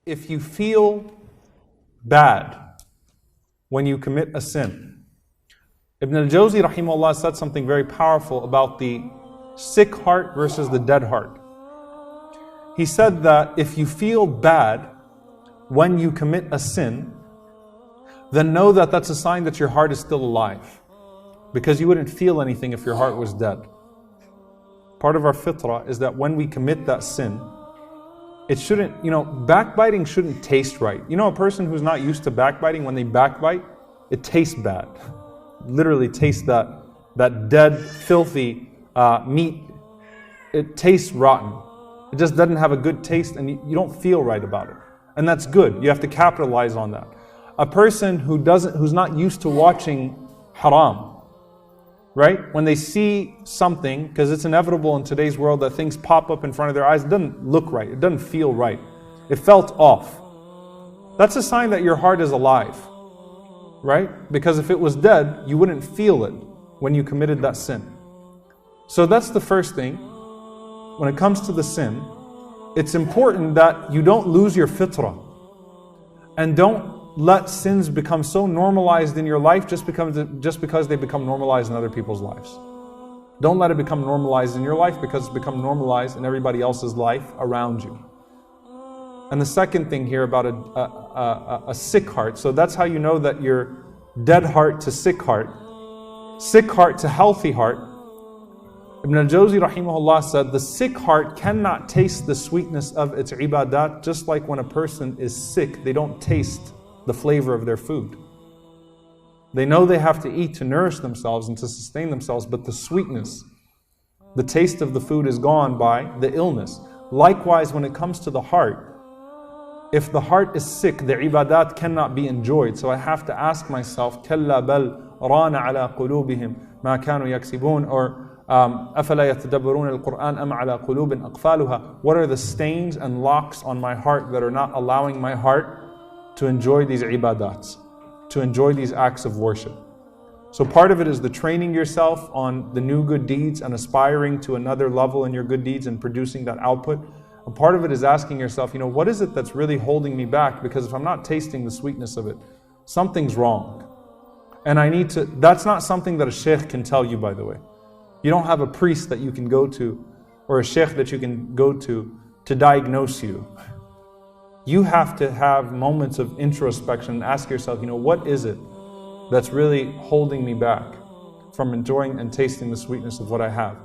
if you feel bad when you commit a sin. Ibn al-Jawzi rahimahullah said something very powerful about the sick heart versus the dead heart. He said that if you feel bad when you commit a sin, then know that that's a sign that your heart is still alive. Because you wouldn't feel anything if your heart was dead. Part of our fitrah is that when we commit that sin, it shouldn't, backbiting shouldn't taste right. A person who's not used to backbiting, when they backbite, it tastes bad. Literally tastes that dead, filthy meat. It tastes rotten. It just doesn't have a good taste and you don't feel right about it. And that's good. You have to capitalize on that. A person who's not used to watching haram, right? When they see something, because it's inevitable in today's world that things pop up in front of their eyes, it doesn't look right, it doesn't feel right. It felt off. That's a sign that your heart is alive, right? Because if it was dead, you wouldn't feel it when you committed that sin. So that's the first thing. When it comes to the sin, it's important that you don't lose your fitrah. And don't let sins become so normalized in your life just because they become normalized in other people's lives. Don't let it become normalized in your life because it's become normalized in everybody else's life around you. And the second thing here about a sick heart, so that's how you know that your dead heart to sick heart to healthy heart. Ibn al-Jawzi rahimahullah said, the sick heart cannot taste the sweetness of its ibadat, just like when a person is sick, they don't taste the flavor of their food. They know they have to eat to nourish themselves and to sustain themselves, but the sweetness, the taste of the food is gone by the illness. Likewise, when it comes to the heart, if the heart is sick, the ibadat cannot be enjoyed. So I have to ask myself, كَلَّا بَلْ رَانَ عَلَىٰ قُلُوبِهِمْ مَا كَانُوا يَكْسِبُونَ, or أَفَلَا يَتَدَبَّرُونَ الْقُرْآنَ أَمْ عَلَىٰ قُلُوبٍ أَقْفَالُهَا. What are the stains and locks on my heart that are not allowing my heart to enjoy these ibadats, to enjoy these acts of worship? So part of it is the training yourself on the new good deeds and aspiring to another level in your good deeds and producing that output. A part of it is asking yourself, what is it that's really holding me back? Because if I'm not tasting the sweetness of it, something's wrong. And that's not something that a sheikh can tell you, by the way. You don't have a priest that you can go to, or a sheikh that you can go to diagnose you. You have to have moments of introspection and ask yourself, what is it that's really holding me back from enjoying and tasting the sweetness of what I have?